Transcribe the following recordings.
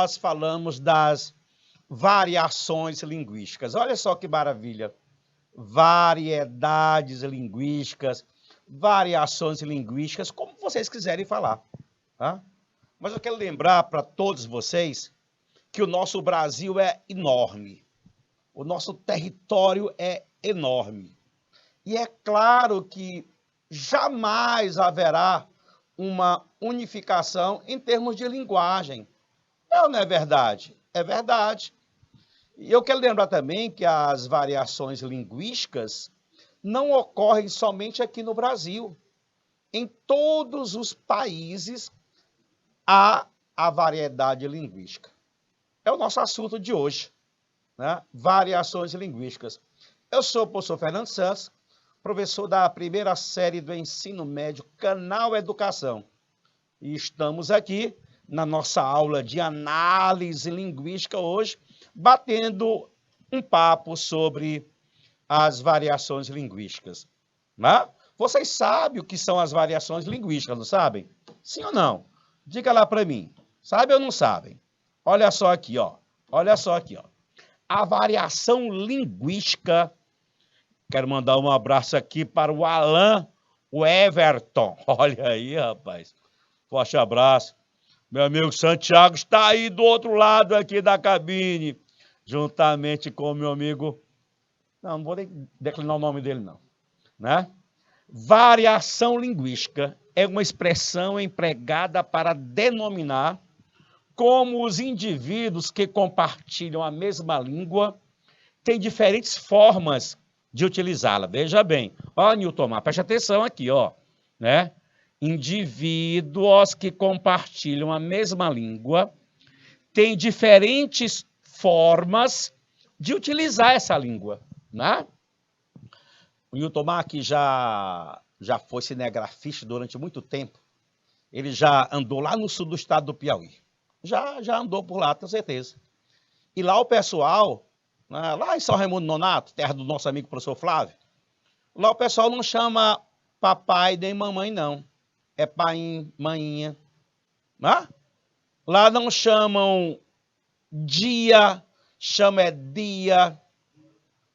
nós falamos das variações linguísticas. Olha só que maravilha. Variedades linguísticas, variações linguísticas, como vocês quiserem falar. Tá? Mas eu quero lembrar para todos vocês que o nosso Brasil é enorme. O nosso território é enorme. E é claro que jamais haverá uma unificação em termos de linguagem. Não, não é verdade? É verdade. E eu quero lembrar também que as variações linguísticas não ocorrem somente aqui no Brasil. Em todos os países há a variedade linguística. É o nosso assunto de hoje, né? Variações linguísticas. Eu sou o professor Fernando Santos, professor da primeira série do ensino médio, Canal Educação. E estamos aqui na nossa aula de análise linguística hoje, batendo um papo sobre as variações linguísticas. Né? Vocês sabem o que são as variações linguísticas, não sabem? Sim ou não? Diga lá para mim. Sabem ou não sabem? Olha só aqui, ó. Olha só aqui, ó. A variação linguística. Quero mandar um abraço aqui para o Alan, o Everton. Olha aí, rapaz. Forte abraço. Meu amigo Santiago está aí do outro lado aqui da cabine, juntamente com o meu amigo... Não vou nem declinar o nome dele, não. Né? Variação linguística é uma expressão empregada para denominar como os indivíduos que compartilham a mesma língua têm diferentes formas de utilizá-la. Veja bem. Ó, Nilton, preste atenção aqui, ó. Né? Indivíduos que compartilham a mesma língua têm diferentes formas de utilizar essa língua. Né? O Nilton que já foi cinegrafista durante muito tempo. Ele já andou lá no sul do estado do Piauí. Já andou por lá, tenho certeza. E lá o pessoal, né, lá em São Raimundo Nonato, terra do nosso amigo professor Flávio, lá o pessoal não chama papai nem mamãe, não. É pai, maninha. Né? Lá não chamam dia, chama é dia.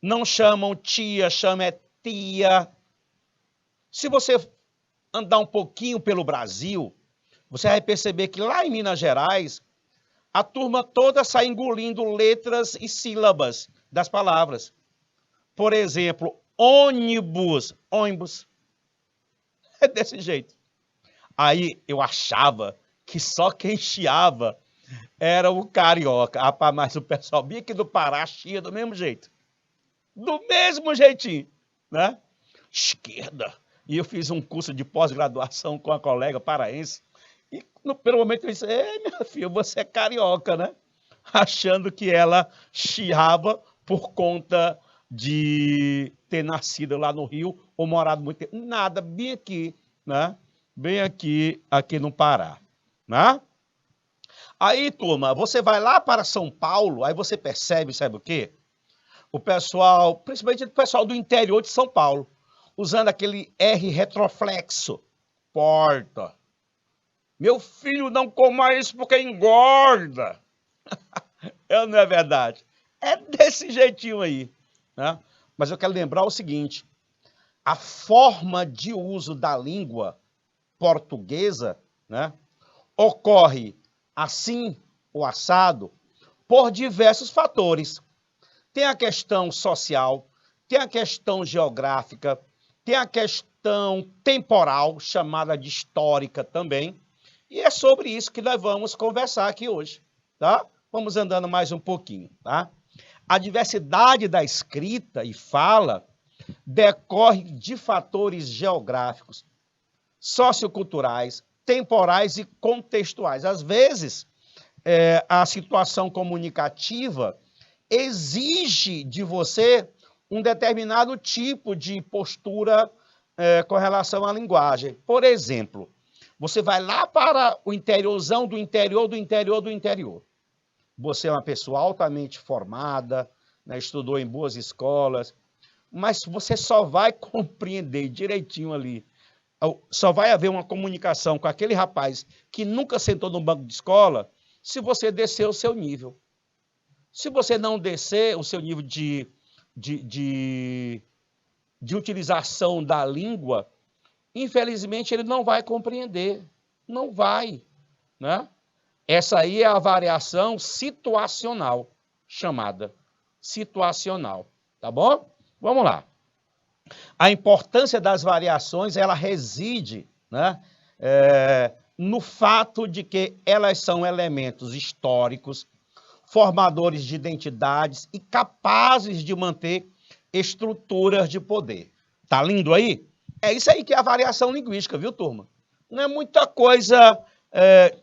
Não chamam tia, chama é tia. Se você andar um pouquinho pelo Brasil, você vai perceber que lá em Minas Gerais, a turma toda sai engolindo letras e sílabas das palavras. Por exemplo, ônibus, ônibus. É desse jeito. Aí eu achava que só quem chiava era o carioca. Rapaz, mas o pessoal bem aqui do Pará chia do mesmo jeito. Do mesmo jeitinho, né? Esquerda. E eu fiz um curso de pós-graduação com a colega paraense. E pelo momento eu disse, minha filha, você é carioca, né? Achando que ela chiava por conta de ter nascido lá no Rio ou morado muito tempo. Nada, bem aqui, né? Bem aqui no Pará, né? Aí, turma, você vai lá para São Paulo, aí você percebe, sabe o quê? O pessoal, principalmente o pessoal do interior de São Paulo, usando aquele R retroflexo. Porta. Meu filho, não coma isso porque engorda. Não é verdade? É desse jeitinho aí. Né? Mas eu quero lembrar o seguinte, a forma de uso da língua portuguesa, né, ocorre assim ou assado por diversos fatores. Tem a questão social, tem a questão geográfica, tem a questão temporal, chamada de histórica também. E é sobre isso que nós vamos conversar aqui hoje, tá? Vamos andando mais um pouquinho, tá? A diversidade da escrita e fala decorre de fatores geográficos, socioculturais, temporais e contextuais. Às vezes, a situação comunicativa exige de você um determinado tipo de postura com relação à linguagem. Por exemplo, você vai lá para o interiorzão do interior do interior do interior. Você é uma pessoa altamente formada, né, estudou em boas escolas, mas você só vai compreender direitinho ali, só vai haver uma comunicação com aquele rapaz que nunca sentou num banco de escola se você descer o seu nível. Se você não descer o seu nível de utilização da língua, infelizmente ele não vai compreender. Não vai, né? Essa aí é a variação situacional, chamada situacional, tá bom? Vamos lá. A importância das variações, ela reside, né, no fato de que elas são elementos históricos, formadores de identidades e capazes de manter estruturas de poder. Tá lindo aí? É isso aí que é a variação linguística, viu, turma? Não é muita coisa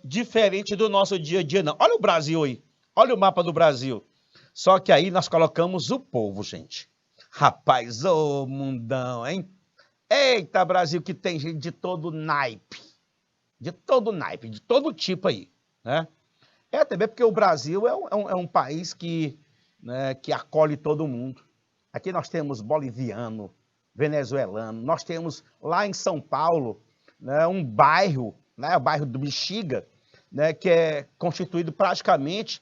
diferente do nosso dia a dia, não. Olha o Brasil aí. Olha o mapa do Brasil. Só que aí nós colocamos o povo, gente. Rapaz, ô mundão, hein? Eita, Brasil, que tem gente de todo naipe. De todo tipo aí, né? É também porque o Brasil é um país que, né, que acolhe todo mundo. Aqui nós temos boliviano, venezuelano, nós temos lá em São Paulo, né, um bairro, né, o bairro do Bexiga, né, que é constituído praticamente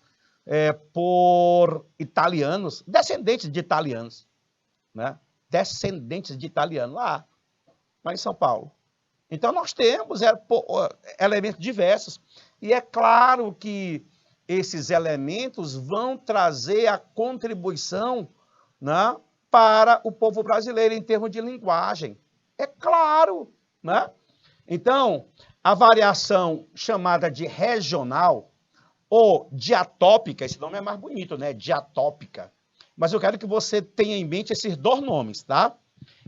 por italianos, descendentes de italianos, né? Descendentes de italianos lá em São Paulo. Então nós temos elementos diversos. E é claro que esses elementos vão trazer a contribuição, né, para o povo brasileiro em termos de linguagem. É claro, né? Então, a variação chamada de regional ou diatópica, esse nome é mais bonito, né? Diatópica. Mas eu quero que você tenha em mente esses dois nomes, tá?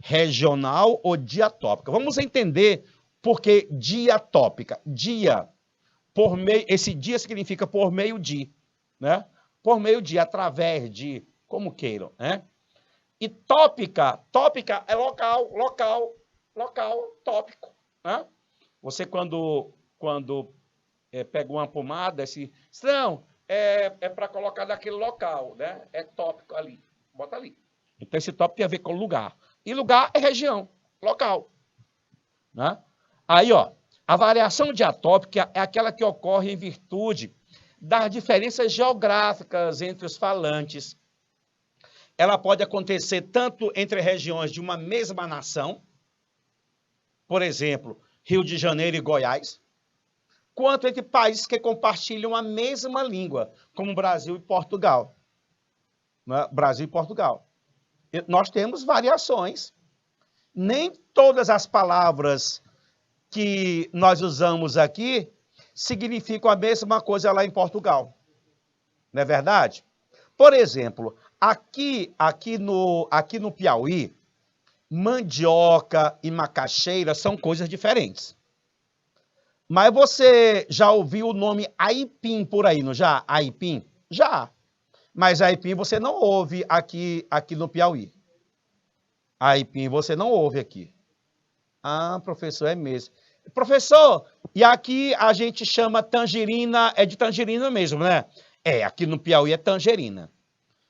Regional ou diatópica. Vamos entender por que diatópica. Dia, esse dia significa por meio de, né? Por meio de, através de, como queiram, né? E tópica é local, tópico, né? Você quando pega uma pomada, não, é para colocar naquele local, né? É tópico ali, bota ali. Então esse tópico tem a ver com lugar. E lugar é região, local, né? Aí, ó, a variação diatópica é aquela que ocorre em virtude das diferenças geográficas entre os falantes. Ela pode acontecer tanto entre regiões de uma mesma nação, por exemplo, Rio de Janeiro e Goiás, quanto entre países que compartilham a mesma língua, como Brasil e Portugal. Né? Brasil e Portugal. Nós temos variações. Nem todas as palavras que nós usamos aqui significam a mesma coisa lá em Portugal. Não é verdade? Por exemplo, aqui no Piauí, mandioca e macaxeira são coisas diferentes. Mas você já ouviu o nome aipim por aí, não já? Aipim? Já. Mas aipim você não ouve aqui no Piauí. Aipim você não ouve aqui. Ah, professor, é mesmo. Professor, e aqui a gente chama tangerina, é de tangerina mesmo, né? Aqui no Piauí é tangerina.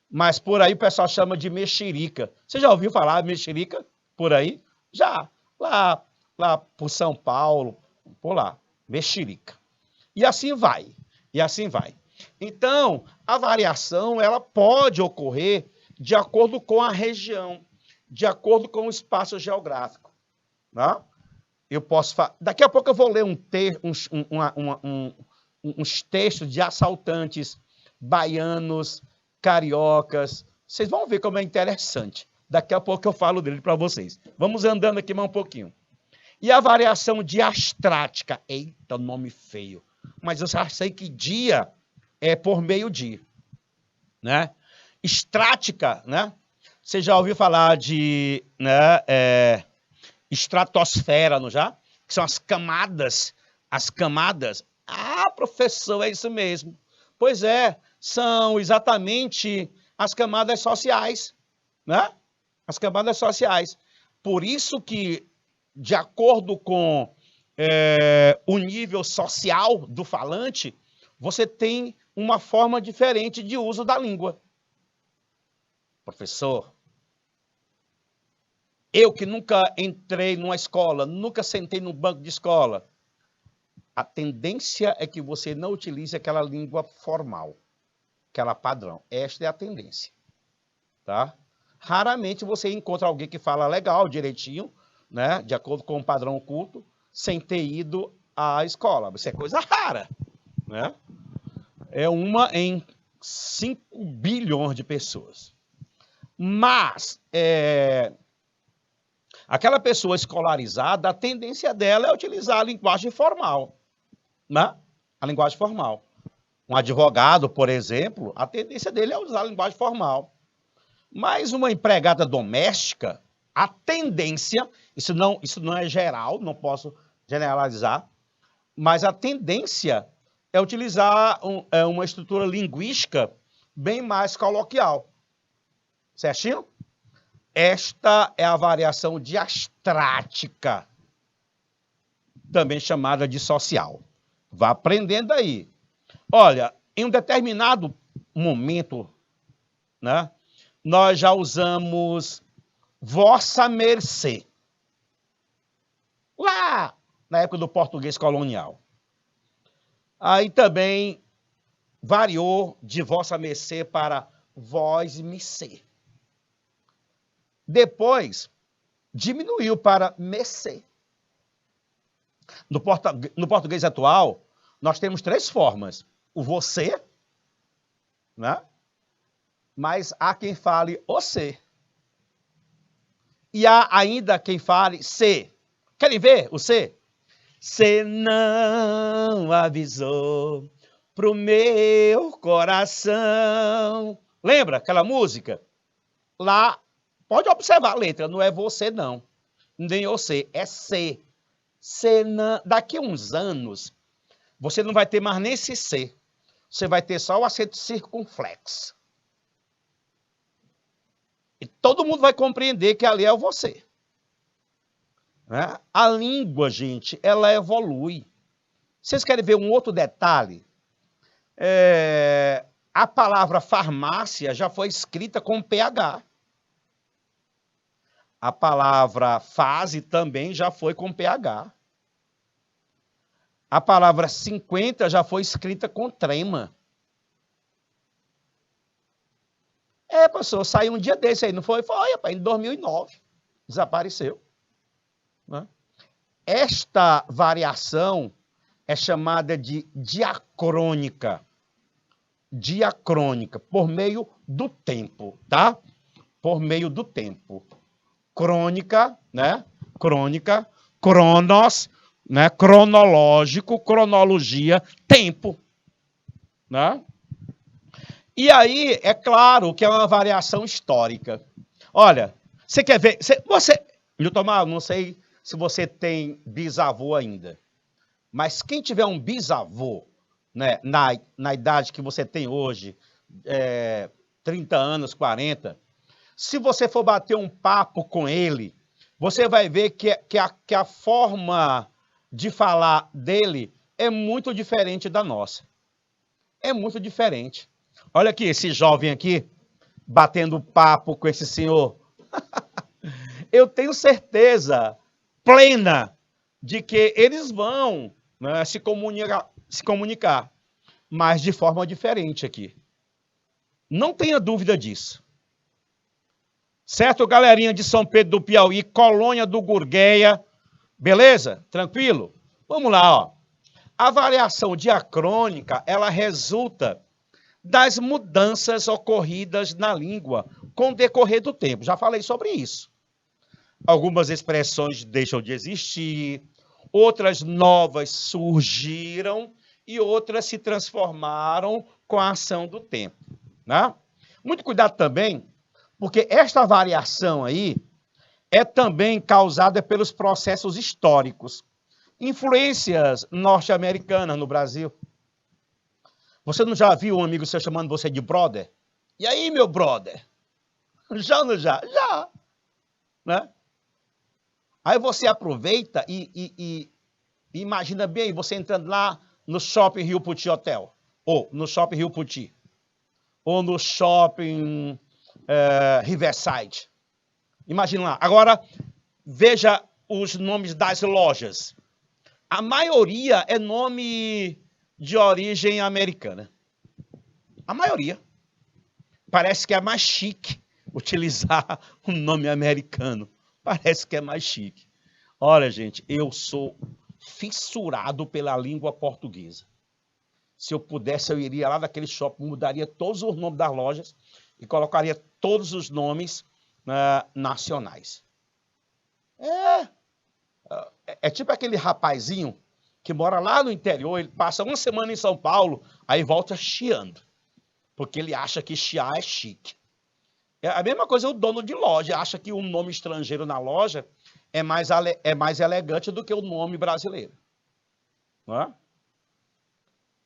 Mas por aí o pessoal chama de mexerica. Você já ouviu falar mexerica por aí? Já. Lá por São Paulo, por lá. Mexerica. E assim vai. E assim vai. Então, a variação ela pode ocorrer de acordo com a região, de acordo com o espaço geográfico. Né? Eu posso daqui a pouco eu vou ler uns textos de assaltantes baianos, cariocas. Vocês vão ver como é interessante. Daqui a pouco eu falo dele para vocês. Vamos andando aqui mais um pouquinho. E a variação diastrática. Eita, nome feio. Mas eu já sei que dia é por meio de. Né? Estrática, né? Você já ouviu falar de estratosfera, não já? Que são as camadas. As camadas. Ah, professor, é isso mesmo. Pois é, são exatamente as camadas sociais, né? As camadas sociais. Por isso que, de acordo com o nível social do falante, você tem uma forma diferente de uso da língua. Professor, eu que nunca entrei numa escola, nunca sentei no banco de escola, A tendência é que você não utilize aquela língua formal, aquela padrão. Esta é a tendência, tá? Raramente você encontra alguém que fala legal, direitinho, né, de acordo com o padrão culto, sem ter ido à escola. Isso é coisa rara, né? É uma em 5 bilhões de pessoas. Mas aquela pessoa escolarizada, a tendência dela é utilizar a linguagem formal, né? A linguagem formal. Um advogado, por exemplo, a tendência dele é usar a linguagem formal. Mas uma empregada doméstica, a tendência, isso não é geral, não posso generalizar, mas a tendência é utilizar uma estrutura linguística bem mais coloquial. Certinho? Esta é a variação diastrática, também chamada de social. Vá aprendendo aí. Olha, em um determinado momento, né, nós já usamos vossa mercê. Lá na época do português colonial. Aí também variou de vossa mercê para vós mercê. Depois, diminuiu para mercê. No português atual, nós temos 3 formas. O você, né? Mas há quem fale o você. E há ainda quem fale se. Querem ver o se? Cê não avisou pro meu coração. Lembra aquela música? Lá, pode observar a letra, não é você não. Nem você, é se. Cê não... Daqui a uns anos, você não vai ter mais nem esse se. Você vai ter só o acento circunflexo. E todo mundo vai compreender que ali é o você. Né? A língua, gente, ela evolui. Vocês querem ver um outro detalhe? A palavra farmácia já foi escrita com PH. A palavra fase também já foi com PH. A palavra 50 já foi escrita com trema. Pastor, saiu um dia desse aí, não foi? Foi, rapaz, em 2009. Desapareceu. Né? Esta variação é chamada de diacrônica. Diacrônica, por meio do tempo, tá? Por meio do tempo. Crônica, né? Crônica, cronos, né? Cronológico, cronologia, tempo, né? E aí, é claro que é uma variação histórica. Olha, você quer ver... Nilton Mauro, não sei se você tem bisavô ainda, mas quem tiver um bisavô, né, na idade que você tem hoje, 30 anos, 40, se você for bater um papo com ele, você vai ver que a forma de falar dele é muito diferente da nossa. É muito diferente. Olha aqui, esse jovem aqui, batendo papo com esse senhor. Eu tenho certeza plena de que eles vão, né, se comunicar, mas de forma diferente aqui. Não tenha dúvida disso. Certo, galerinha de São Pedro do Piauí, Colônia do Gurgueia, beleza? Tranquilo? Vamos lá, ó. A variação diacrônica, ela resulta das mudanças ocorridas na língua com o decorrer do tempo. Já falei sobre isso. Algumas expressões deixam de existir, outras novas surgiram e outras se transformaram com a ação do tempo. Né? Muito cuidado também, porque esta variação aí é também causada pelos processos históricos. Influências norte-americanas no Brasil. Você não já viu um amigo seu chamando você de brother? E aí, meu brother? Já ou não já? Já. Né? Aí você aproveita e imagina bem você entrando lá no Shopping Rio Puti Hotel, ou no Shopping Rio Puti, ou no Shopping Riverside. Imagina lá. Agora, veja os nomes das lojas. A maioria é nome de origem americana. A maioria. Parece que é mais chique utilizar um nome americano. Parece que é mais chique. Olha, gente, eu sou fissurado pela língua portuguesa. Se eu pudesse, eu iria lá naquele shopping, mudaria todos os nomes das lojas e colocaria todos os nomes nacionais. É tipo aquele rapazinho que mora lá no interior, ele passa uma semana em São Paulo, aí volta chiando, porque ele acha que chiar é chique. É a mesma coisa o dono de loja, acha que um nome estrangeiro na loja é mais elegante do que o nome brasileiro. Não é?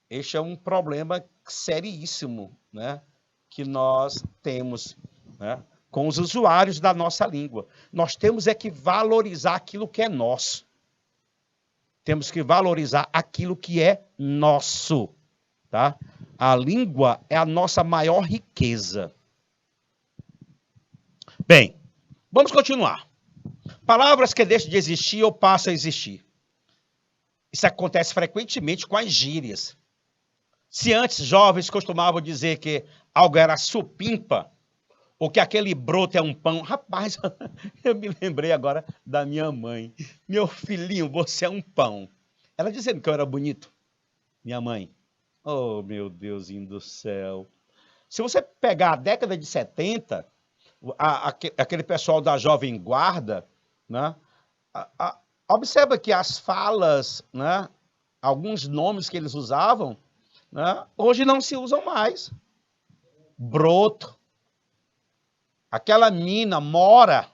Este é um problema seríssimo, né, que nós temos, né, com os usuários da nossa língua. Nós temos é que valorizar aquilo que é nosso. Temos que valorizar aquilo que é nosso. Tá? A língua é a nossa maior riqueza. Bem, vamos continuar. Palavras que deixam de existir ou passam a existir. Isso acontece frequentemente com as gírias. Se antes jovens costumavam dizer que algo era supimpa, ou que aquele broto é um pão. Rapaz, eu me lembrei agora da minha mãe. Meu filhinho, você é um pão. Ela dizendo que eu era bonito. Minha mãe. Oh, meu Deusinho do céu. Se você pegar a década de 70, aquele pessoal da Jovem Guarda, né, observa que as falas, né, alguns nomes que eles usavam, né, hoje não se usam mais. Broto. Aquela mina, Mora,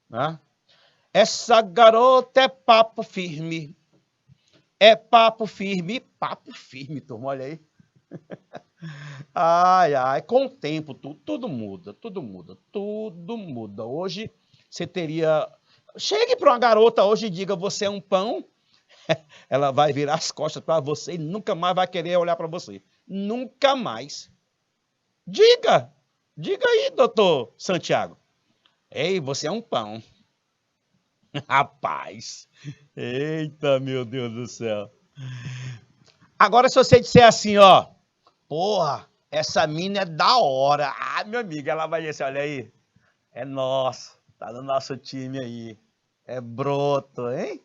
né? Essa garota é papo firme. É papo firme, turma, olha aí. Ai, ai, com o tempo tudo muda, tudo muda, tudo muda. Hoje você teria... Chegue para uma garota hoje e diga, você é um pão, ela vai virar as costas para você e nunca mais vai querer olhar para você. Nunca mais. Diga aí, doutor Santiago. Ei, você é um pão. Rapaz. Eita, meu Deus do céu. Agora, se você disser assim, ó. Porra, essa mina é da hora. Ah, meu amigo, ela vai dizer assim, olha aí. É nosso. Tá no nosso time aí. É broto, hein?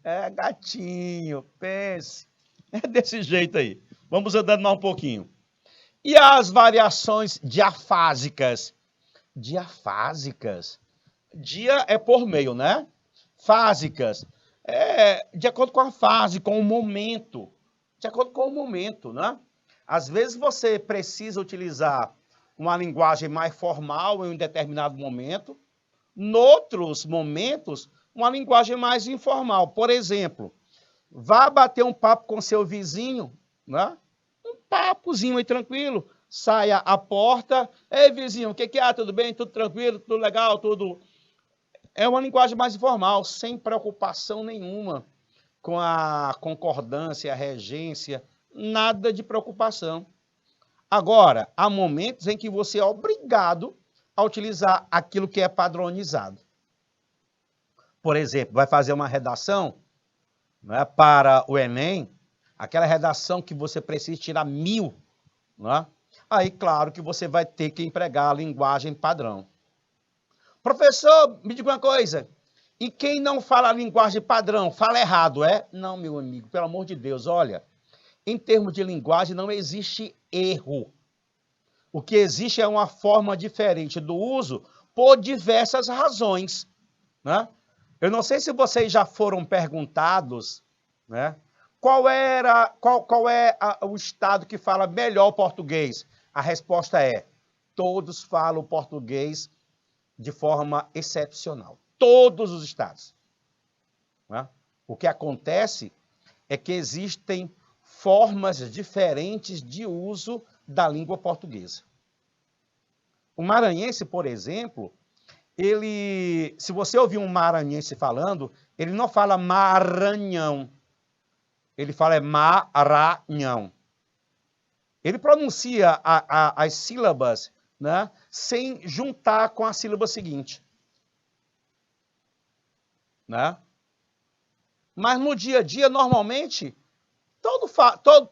É gatinho, pense. É desse jeito aí. Vamos andando mais um pouquinho. E as variações diafásicas? Diafásicas? Dia é por meio, né? Fásicas. É de acordo com a fase, com o momento. De acordo com o momento, né? Às vezes você precisa utilizar uma linguagem mais formal em um determinado momento. Noutros momentos, uma linguagem mais informal. Por exemplo, vá bater um papo com seu vizinho, né? Um papozinho aí tranquilo. Saia à porta. Ei, vizinho, o que há? Tudo bem? Tudo tranquilo? Tudo legal? Tudo... É uma linguagem mais informal, sem preocupação nenhuma com a concordância, a regência, nada de preocupação. Agora, há momentos em que você é obrigado a utilizar aquilo que é padronizado. Por exemplo, vai fazer uma redação, né, para o Enem, aquela redação que você precisa tirar 1000, né? Aí, claro que você vai ter que empregar a linguagem padrão. Professor, me diga uma coisa, e quem não fala a linguagem padrão, fala errado, é? Não, meu amigo, pelo amor de Deus, olha, em termos de linguagem não existe erro. O que existe é uma forma diferente do uso por diversas razões, né? Eu não sei se vocês já foram perguntados, né? Qual é o estado que fala melhor português? A resposta é: todos falam português de forma excepcional. Todos os estados. Né? O que acontece é que existem formas diferentes de uso da língua portuguesa. O maranhense, por exemplo, ele, se você ouvir um maranhense falando, ele não fala Maranhão, ele fala Maranhão. Ele pronuncia as sílabas, né, sem juntar com a sílaba seguinte. Né? Mas no dia a dia, normalmente,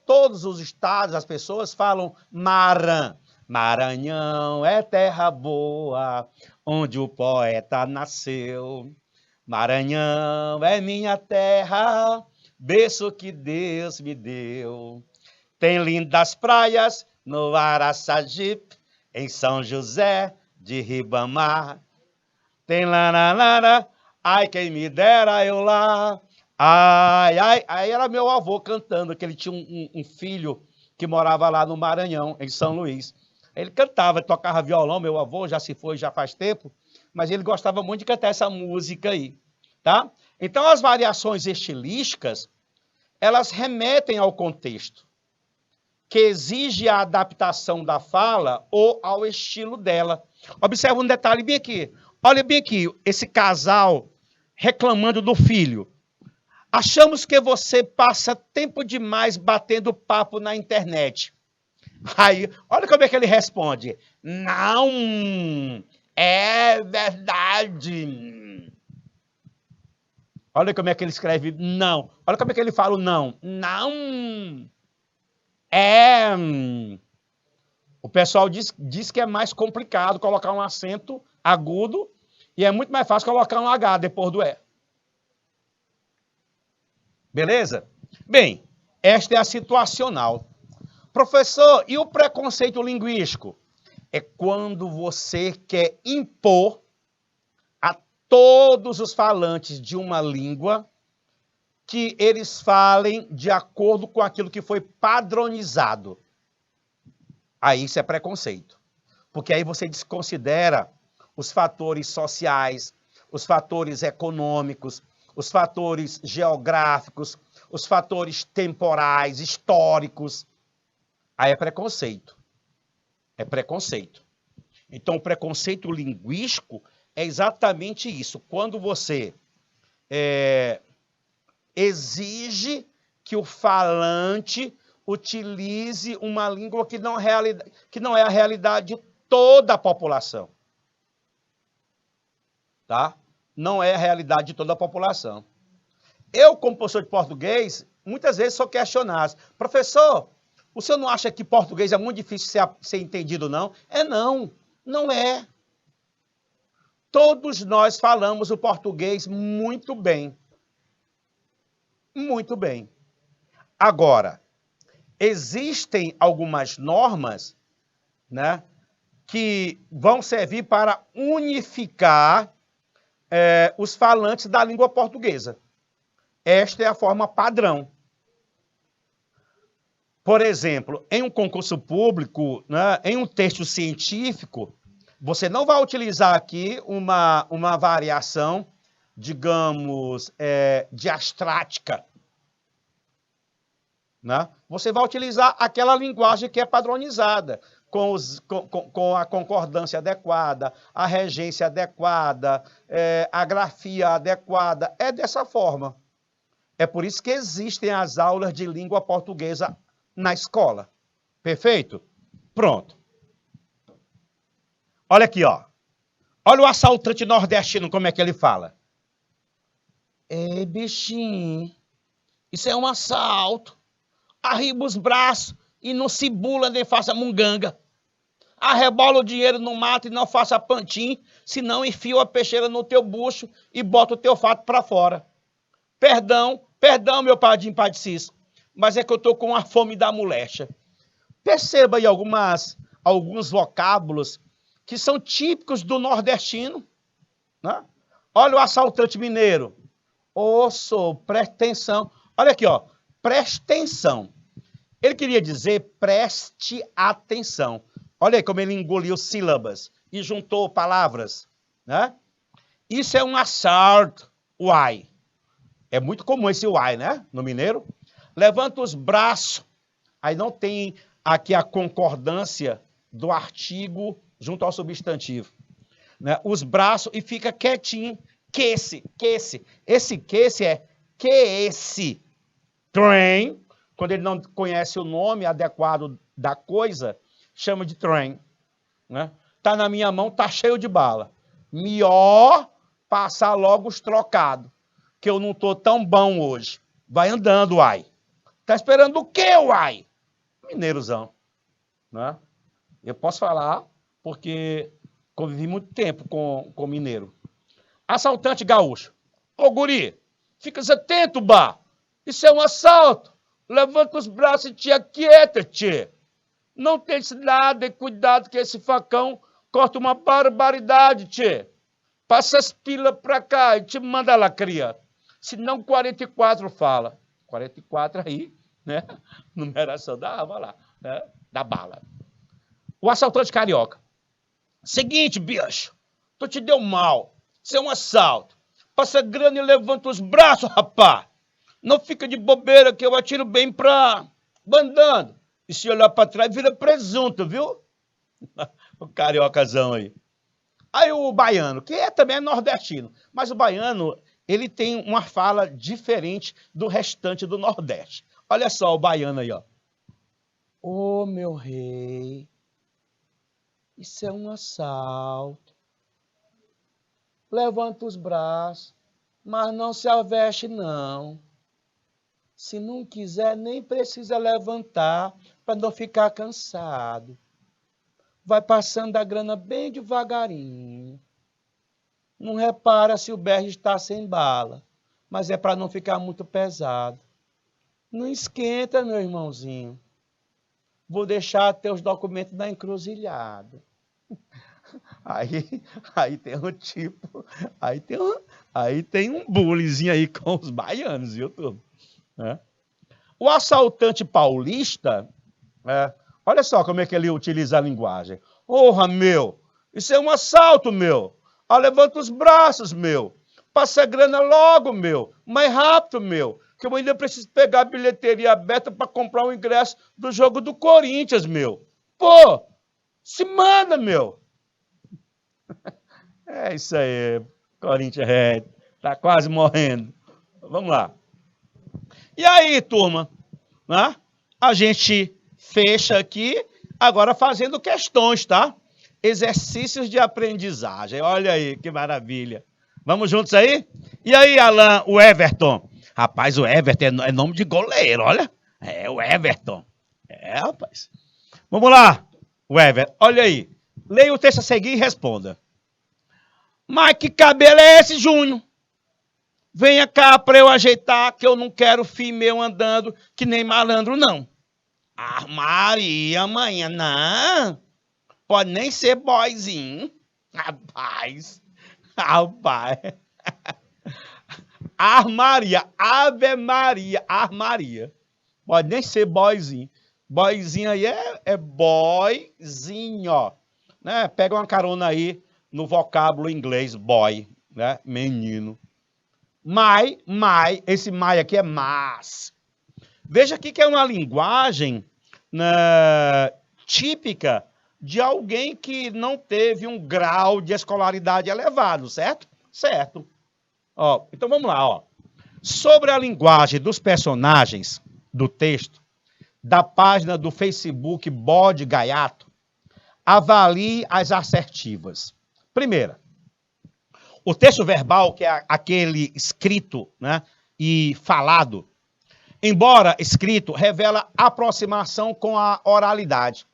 todos os estados, as pessoas falam Maranhão é terra boa, onde o poeta nasceu. Maranhão é minha terra, berço que Deus me deu. Tem lindas praias no Araçagipe, em São José de Ribamar. Tem lá, ai quem me dera eu lá. Ai, ai, aí era meu avô cantando, que ele tinha um filho que morava lá no Maranhão, em São Luís. Ele cantava, tocava violão, meu avô já se foi, já faz tempo, mas ele gostava muito de cantar essa música aí, tá? Então, as variações estilísticas, elas remetem ao contexto, que exige a adaptação da fala ou ao estilo dela. Observa um detalhe bem aqui. Olha bem aqui, esse casal reclamando do filho. Achamos que você passa tempo demais batendo papo na internet. Aí, olha como é que ele responde. Não, é verdade. Olha como é que ele escreve não. Olha como é que ele fala o não. Não. É. O pessoal diz que é mais complicado colocar um acento agudo e é muito mais fácil colocar um H depois do E. Beleza? Bem, esta é a situacional. Professor, e o preconceito linguístico? É quando você quer impor a todos os falantes de uma língua que eles falem de acordo com aquilo que foi padronizado. Aí isso é preconceito. Porque aí você desconsidera os fatores sociais, os fatores econômicos, os fatores geográficos, os fatores temporais, históricos. Aí é preconceito. É preconceito. Então, o preconceito linguístico é exatamente isso. Quando você exige que o falante utilize uma língua que não é a realidade de toda a população. Tá? Não é a realidade de toda a população. Eu, como professor de português, muitas vezes sou questionado. Professor, o senhor não acha que português é muito difícil de ser entendido, não? Não. Não é. Todos nós falamos o português muito bem. Muito bem. Agora, existem algumas normas, né, que vão servir para unificar os falantes da língua portuguesa. Esta é a forma padrão. Por exemplo, em um concurso público, né, em um texto científico, você não vai utilizar aqui uma variação, digamos, diastrática. Né? Você vai utilizar aquela linguagem que é padronizada, com a concordância adequada, a regência adequada, a grafia adequada. É dessa forma. É por isso que existem as aulas de língua portuguesa na escola. Perfeito? Pronto. Olha aqui, ó. Olha o assaltante nordestino, como é que ele fala. Ei, bichinho, isso é um assalto. Arriba os braços e não se bula nem faça munganga. Arrebola o dinheiro no mato e não faça pantim, senão enfia a peixeira no teu bucho e bota o teu fato para fora. Perdão, meu padrinho Padre Cis, mas é que eu tô com a fome da molecha. Perceba aí alguns vocábulos que são típicos do nordestino. Né? Olha o assaltante mineiro. Osso, preste atenção. Olha aqui, ó. Preste atenção. Ele queria dizer preste atenção. Olha aí como ele engoliu sílabas e juntou palavras. Né? Isso é um assalto. Uai. É muito comum esse uai, né? No mineiro. Levanta os braços. Aí não tem aqui a concordância do artigo junto ao substantivo. Né? Os braços e fica quietinho. Esse é que esse. Trem, quando ele não conhece o nome adequado da coisa, chama de trem. Né? Tá na minha mão, tá cheio de bala. Melhor passar logo os trocados. que eu não tô tão bom hoje. Vai andando, uai. Tá esperando o quê, uai? Mineirozão, né? Eu posso falar porque convivi muito tempo com mineiro. Assaltante gaúcho. Ô, guri, fica atento, bah. Isso é um assalto. Levanta os braços e te aquieta, tchê. Não tem nada e cuidado que esse facão corta uma barbaridade, tchê. Passa as pilas pra cá e te manda lá, cria. Senão 44 fala. 44 aí, né? Numeração da arma lá, né? Da bala. O assaltante carioca. Seguinte, bicho. Tu te deu mal. Isso é um assalto. Passa grana e levanta os braços, rapá. Não fica de bobeira que eu atiro bem pra bandando. E se olhar pra trás, vira presunto, viu? O cariocazão aí. Aí o baiano, que também é nordestino, mas o baiano, ele tem uma fala diferente do restante do Nordeste. Olha só o baiano aí, ó. Ô, meu rei, isso é um assalto. Levanta os braços, mas não se aveste, não. Se não quiser, nem precisa levantar para não ficar cansado. Vai passando a grana bem devagarinho. Não repara se o berro está sem bala, mas é para não ficar muito pesado. Não esquenta, meu irmãozinho. Vou deixar teus documentos na encruzilhada. Aí tem um tipo, aí tem um bullyingzinho aí com os baianos, viu, turma? É. O assaltante paulista, olha só como é que ele utiliza a linguagem. Porra, meu, isso é um assalto, meu. Levanta os braços, meu. Passa a grana logo, meu. Mais rápido, meu. Que eu ainda preciso pegar a bilheteria aberta para comprar o ingresso do jogo do Corinthians, meu. Pô, se manda, meu. É isso aí. Corinthians tá quase morrendo. Vamos lá. E aí, turma? Né? A gente fecha aqui, agora fazendo questões, tá? Exercícios de aprendizagem. Olha aí, que maravilha. Vamos juntos aí? E aí, Alan, o Everton? Rapaz, o Everton é nome de goleiro, olha. É, o Everton. É, rapaz. Vamos lá, o Everton. Olha aí. Leia o texto a seguir e responda. Mas que cabelo é esse, Júnior? Venha cá para eu ajeitar, que eu não quero filho meu andando que nem malandro, não. Ah, Maria, amanhã, não. Pode nem ser boyzinho. Rapaz. Rapaz. Armaria. Ave Maria. Armaria. Pode nem ser boyzinho. Boyzinho aí é boyzinho, ó. Né? Pega uma carona aí no vocábulo inglês, boy, né? Menino. Esse mai aqui é mas. Veja aqui que é uma linguagem típica de alguém que não teve um grau de escolaridade elevado, certo? Certo. Ó, então vamos lá, ó. Sobre a linguagem dos personagens do texto, da página do Facebook Bode Gaiato, avalie as assertivas. Primeira, o texto verbal, que é aquele escrito, né, e falado, embora escrito, revela aproximação com a oralidade.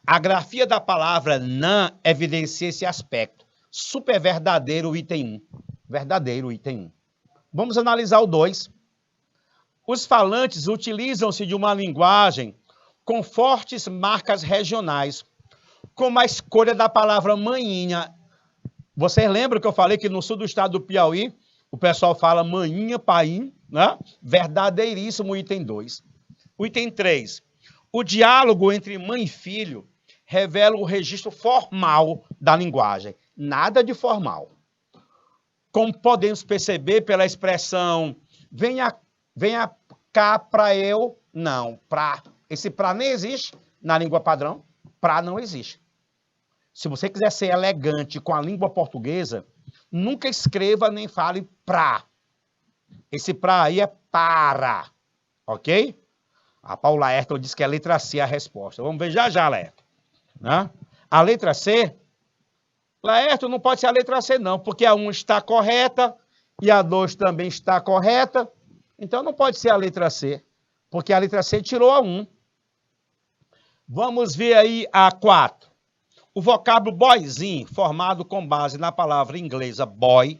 A grafia da palavra não evidencia esse aspecto. Super verdadeiro, item 1. Verdadeiro, item 1. Vamos analisar o 2. Os falantes utilizam-se de uma linguagem com fortes marcas regionais, como a escolha da palavra manhinha. Vocês lembram que eu falei que no sul do estado do Piauí, o pessoal fala manhinha, paim, né? Verdadeiríssimo, item 2. O item 3. O diálogo entre mãe e filho revela o registro formal da linguagem. Nada de formal. Como podemos perceber pela expressão venha cá pra eu, não, pra. Esse pra nem existe na língua padrão. Pra não existe. Se você quiser ser elegante com a língua portuguesa, nunca escreva nem fale pra. Esse pra aí é para, ok? A Paula Ayrton disse que a letra C é a resposta. Vamos ver já, Laerto. Né? A letra C, Laerto, não pode ser a letra C não, porque a 1 está correta E a 2 também está correta. Então não pode ser a letra C, porque a letra C tirou a 1. Vamos ver aí a 4. O vocábulo boyzinho, formado com base na palavra inglesa boy,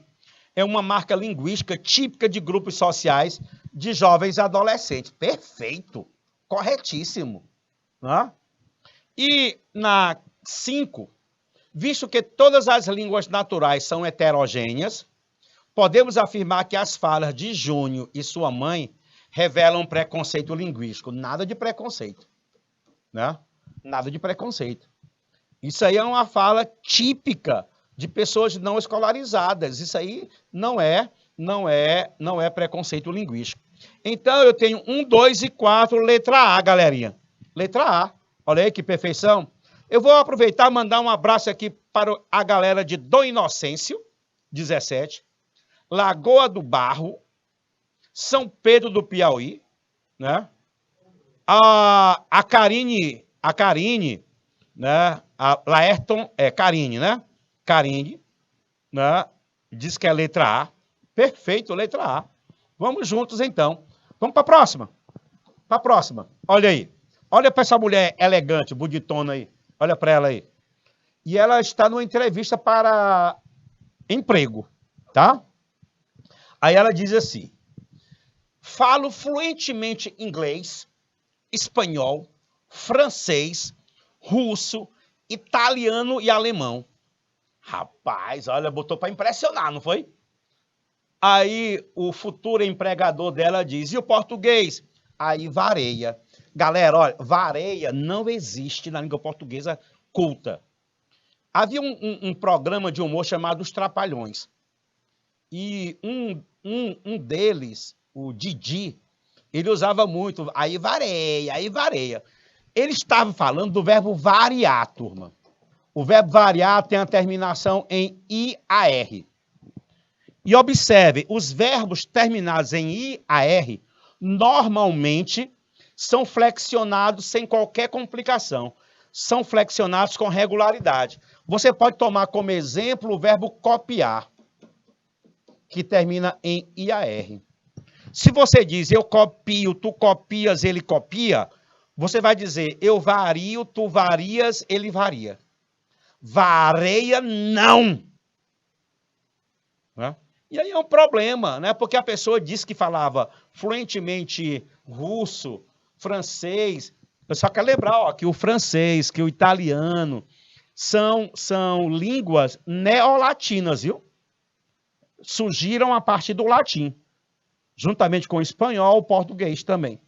é uma marca linguística típica de grupos sociais de jovens adolescentes. Perfeito, corretíssimo. Né? E na 5, visto que todas as línguas naturais são heterogêneas, podemos afirmar que as falas de Júnior e sua mãe revelam preconceito linguístico. Nada de preconceito. Né? Nada de preconceito. Isso aí é uma fala típica de pessoas não escolarizadas. Isso aí não é preconceito linguístico. Então, eu tenho 1, 2 e 4, letra A, galerinha. Letra A. Olha aí que perfeição. Eu vou aproveitar e mandar um abraço aqui para a galera de Dom Inocêncio, 17, Lagoa do Barro, São Pedro do Piauí, né? A Karine, né? A Laerton, Karine, né? Karine, né? Diz que é letra A. Perfeito, letra A. Vamos juntos, então. Vamos para a próxima. Para a próxima. Olha aí. Olha para essa mulher elegante, bonitona aí. Olha para ela aí. E ela está numa entrevista para emprego, tá? Aí ela diz assim: falo fluentemente inglês, espanhol, francês, russo, italiano e alemão. Rapaz, olha, botou para impressionar, não foi? Aí o futuro empregador dela diz: e o português? Aí vareia. Galera, olha, vareia não existe na língua portuguesa culta. Havia um programa de humor chamado Os Trapalhões. E um deles, o Didi, ele usava muito, aí vareia, aí vareia. Ele estava falando do verbo variar, turma. O verbo variar tem a terminação em IAR. E observe, os verbos terminados em IAR, normalmente, são flexionados sem qualquer complicação. São flexionados com regularidade. Você pode tomar como exemplo o verbo copiar, que termina em IAR. Se você diz eu copio, tu copias, ele copia, você vai dizer eu vario, tu varias, ele varia. Vareia, não. Né? E aí é um problema, né? Porque a pessoa disse que falava fluentemente russo, francês. Eu só quero lembrar que o francês, que o italiano são línguas neolatinas, viu? Surgiram a partir do latim, juntamente com o espanhol, o português também.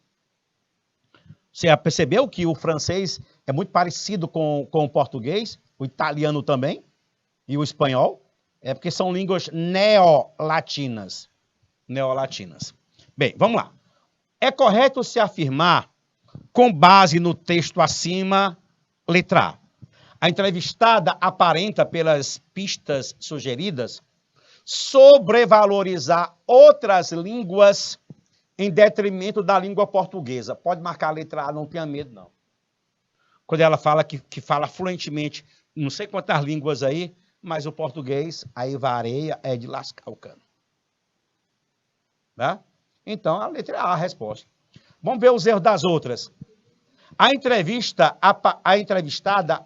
Você percebeu que o francês é muito parecido com o português, o italiano também, e o espanhol? É porque são línguas neolatinas. Neolatinas. Bem, vamos lá. É correto se afirmar, com base no texto acima, letra A. A entrevistada aparenta, pelas pistas sugeridas, sobrevalorizar outras línguas em detrimento da língua portuguesa. Pode marcar a letra A, não tenha medo, não. Quando ela fala que fala fluentemente, não sei quantas línguas aí, mas o português, aí vareia, é de lascar o cano. Tá? Então, a letra A, a resposta. Vamos ver os erros das outras. A entrevistada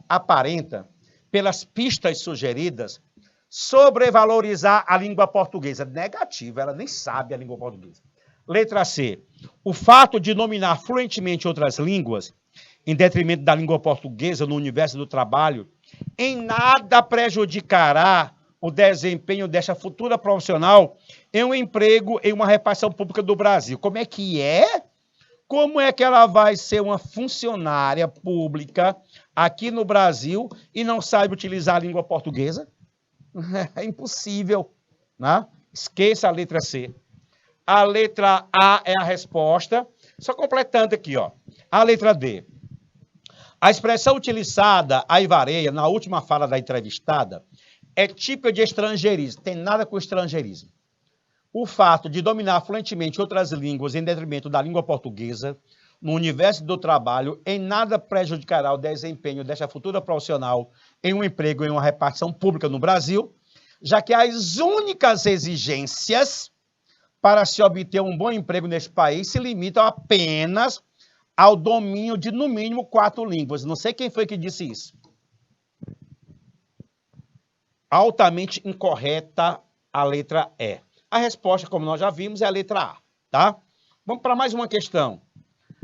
aparenta, pelas pistas sugeridas, sobrevalorizar a língua portuguesa. Negativa, ela nem sabe a língua portuguesa. Letra C. O fato de dominar fluentemente outras línguas, em detrimento da língua portuguesa no universo do trabalho, em nada prejudicará o desempenho desta futura profissional em um emprego em uma repartição pública do Brasil. Como é que é? Como é que ela vai ser uma funcionária pública aqui no Brasil e não sabe utilizar a língua portuguesa? É impossível, né? Esqueça a letra C. A letra A é a resposta. Só completando aqui, ó. A letra D. A expressão utilizada, aí vareia, na última fala da entrevistada, é típica de estrangeirismo. Tem nada com estrangeirismo. O fato de dominar fluentemente outras línguas em detrimento da língua portuguesa, no universo do trabalho, em nada prejudicará o desempenho desta futura profissional em um emprego em uma repartição pública no Brasil, já que as únicas exigências para se obter um bom emprego neste país se limitam apenas ao domínio de, no mínimo, 4 línguas. Não sei quem foi que disse isso. Altamente incorreta a letra E. A resposta, como nós já vimos, é a letra A, tá? Vamos para mais uma questão.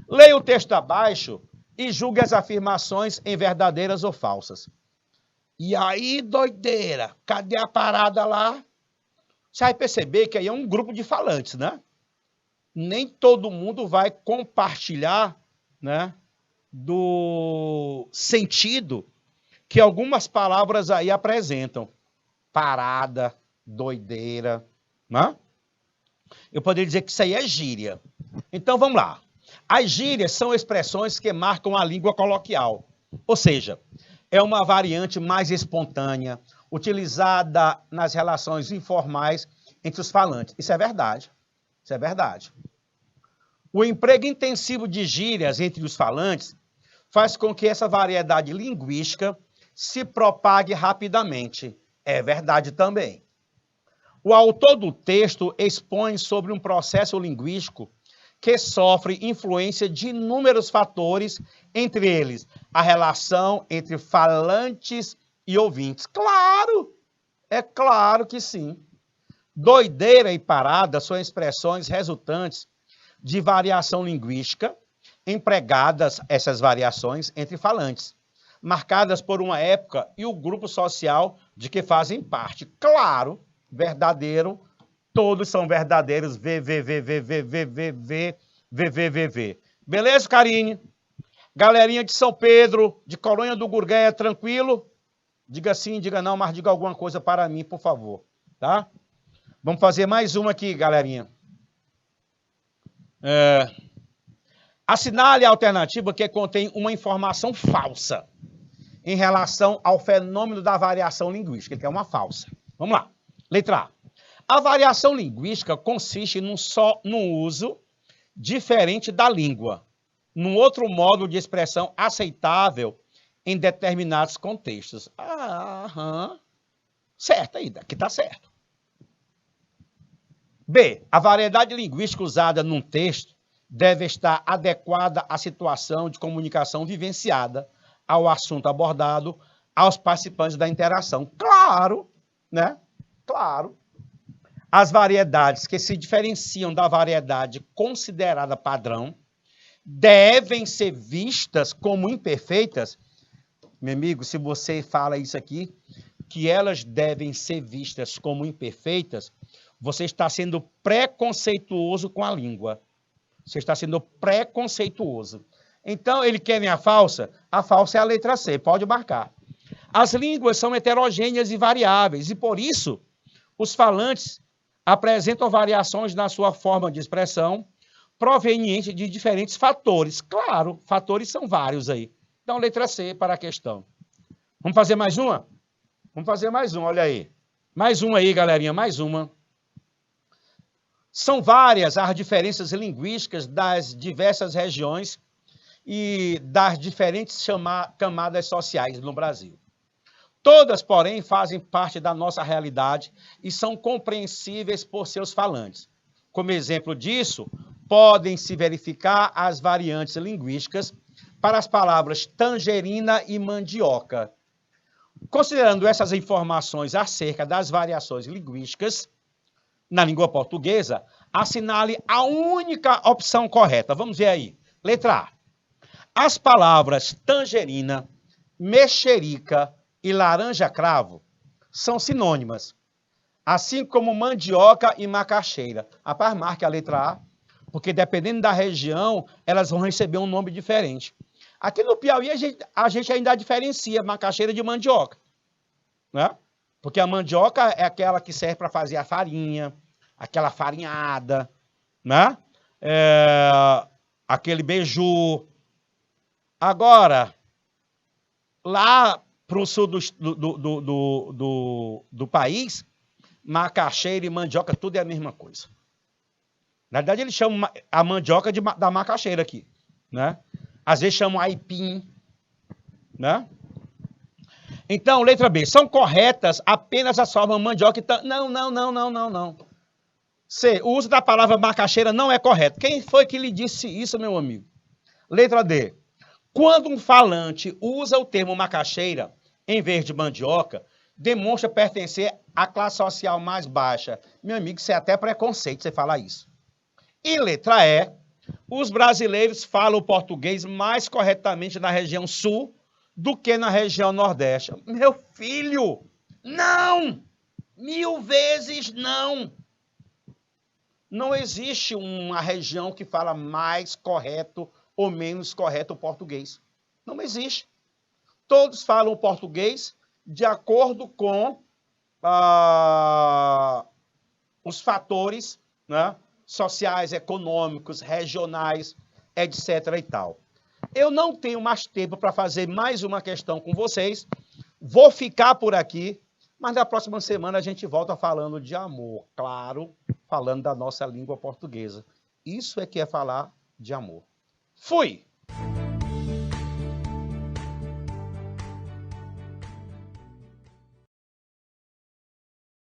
Leia o texto abaixo e julgue as afirmações em verdadeiras ou falsas. E aí, doideira, cadê a parada lá? Você vai perceber que aí é um grupo de falantes, né? Nem todo mundo vai compartilhar, né, do sentido que algumas palavras aí apresentam. Parada, doideira, né? Eu poderia dizer que isso aí é gíria. Então, vamos lá. As gírias são expressões que marcam a língua coloquial. Ou seja, é uma variante mais espontânea, utilizada nas relações informais entre os falantes. Isso é verdade. Isso é verdade. O emprego intensivo de gírias entre os falantes faz com que essa variedade linguística se propague rapidamente. É verdade também. O autor do texto expõe sobre um processo linguístico que sofre influência de inúmeros fatores, entre eles a relação entre falantes e ouvintes. Claro, é claro que sim. Doideira e parada são expressões resultantes de variação linguística, empregadas essas variações entre falantes, marcadas por uma época e o grupo social de que fazem parte. Claro, verdadeiro, todos são verdadeiros. VVVVVVVVVVV. Beleza, Karine? Galerinha de São Pedro, de Coronha do Gurgueia, tranquilo? Diga sim, diga não, mas diga alguma coisa para mim, por favor. Tá? Vamos fazer mais uma aqui, galerinha. Assinale a alternativa que contém uma informação falsa em relação ao fenômeno da variação linguística, que é uma falsa. Vamos lá. Letra A. A variação linguística consiste num uso diferente da língua, num outro modo de expressão aceitável em determinados contextos. Certo aí, aqui está certo. B. A variedade linguística usada num texto deve estar adequada à situação de comunicação vivenciada, ao assunto abordado, aos participantes da interação. Claro, né? Claro. As variedades que se diferenciam da variedade considerada padrão devem ser vistas como imperfeitas. Meu amigo, se você fala isso aqui, que elas devem ser vistas como imperfeitas, você está sendo preconceituoso com a língua. Você está sendo preconceituoso. Então, ele quer a falsa? A falsa é a letra C, pode marcar. As línguas são heterogêneas e variáveis, e por isso, os falantes apresentam variações na sua forma de expressão, proveniente de diferentes fatores. Claro, fatores são vários aí. Então, letra C para a questão. Vamos fazer mais uma? Vamos fazer mais uma, olha aí. Mais uma aí, galerinha, mais uma. São várias as diferenças linguísticas das diversas regiões e das diferentes camadas sociais no Brasil. Todas, porém, fazem parte da nossa realidade e são compreensíveis por seus falantes. Como exemplo disso, podem se verificar as variantes linguísticas para as palavras tangerina e mandioca. Considerando essas informações acerca das variações linguísticas na língua portuguesa, assinale a única opção correta. Vamos ver aí. Letra A. As palavras tangerina, mexerica e laranja-cravo são sinônimas, assim como mandioca e macaxeira. Rapaz, marque a letra A, porque dependendo da região, elas vão receber um nome diferente. Aqui no Piauí, a gente ainda diferencia macaxeira de mandioca, né? Porque a mandioca é aquela que serve para fazer a farinha, aquela farinhada, né? Aquele beiju. Agora, lá para o sul do país, macaxeira e mandioca, tudo é a mesma coisa. Na verdade, eles chamam a mandioca da macaxeira aqui, né? Às vezes chamam aipim, né? Então, letra B, são corretas apenas as formas mandioca e Não, não, não, não, não, não. C, o uso da palavra macaxeira não é correto. Quem foi que lhe disse isso, meu amigo? Letra D, quando um falante usa o termo macaxeira em vez de mandioca, demonstra pertencer à classe social mais baixa. Meu amigo, isso é até preconceito você falar isso. E letra E, os brasileiros falam o português mais corretamente na região sul do que na região nordeste. Meu filho, não! 1000 vezes não! Não existe uma região que fala mais correto ou menos correto o português. Não existe. Todos falam português de acordo com os fatores, né, sociais, econômicos, regionais, etc. e tal. Eu não tenho mais tempo para fazer mais uma questão com vocês. Vou ficar por aqui, mas na próxima semana a gente volta falando de amor, claro, falando da nossa língua portuguesa. Isso é que é falar de amor. Fui!